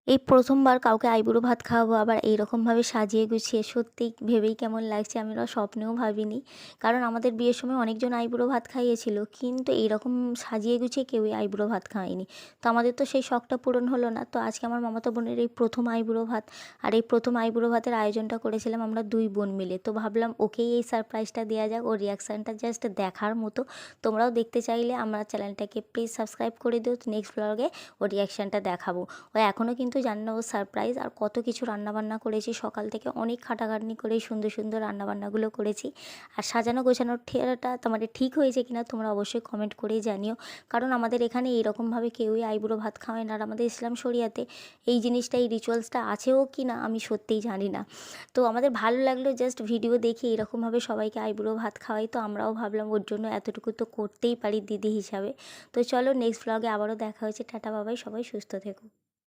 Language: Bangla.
এই প্রথমবার কাউকে আইবুড়ো ভাত খাওয়াবো, আবার এইরকমভাবে সাজিয়ে গুছিয়ে, সত্যিই ভেবেই কেমন লাগছে। আমরা স্বপ্নেও ভাবিনি। কারণ আমাদের বিয়ের সময় অনেকজন আইবুড়ো ভাত খাইয়েছিল, কিন্তু এইরকম সাজিয়ে গুছিয়ে কেউই আইবুড়ো ভাত খাওয়ায়নি। তো আমাদের তো সেই শখটা পূরণ হলো না। তো আজকে আমার মামাতো বোনের এই প্রথম আইবুড়ো ভাত, আর এই প্রথম আইবুড়ো ভাতের আয়োজনটা করেছিলাম আমরা দুই বোন মিলে। তো ভাবলাম ওকেই এই সারপ্রাইজটা দেওয়া যাক, ওর রিয়াকশানটা জাস্ট দেখার মতো। তোমরাও দেখতে চাইলে আমার চ্যানেলটাকে প্লিজ সাবস্ক্রাইব করে দিও। নেক্সট ব্লগে ওর রিয়াকশানটা দেখাবো। ও এখনও কিন্তু জানে না ও সারপ্রাইজ। আর কত কিছু রান্নাবান্না করেছি সকাল থেকে, অনেক খাটাখাটনি করে সুন্দর সুন্দর রান্নাবান্নাগুলো করেছি। আর সাজানো গোছানোর ঠেলাটা তোমাদের ঠিক হয়েছে কিনা তোমরা অবশ্যই কমেন্ট করেই জানিও। কারণ আমাদের এখানে এরকমভাবে কেউই আইবুড়ো ভাত খাওয়ায় না। আর আমাদের ইসলাম শরিয়াতে এই জিনিসটা, এই রিচুয়ালসটা আছেও কি না আমি সত্যিই জানি না। তো আমাদের ভালো লাগলো জাস্ট ভিডিও দেখে এরকমভাবে সবাইকে আইবুড়ো ভাত খাওয়াই। তো আমরাও ভাবলাম ওর জন্য এতটুকু তো করতেই পারি দিদি হিসাবে। তো চলো নেক্সট ব্লগে আবারও দেখা হয়েছে। টাটা বাবাই, সবাই সুস্থ থেকো।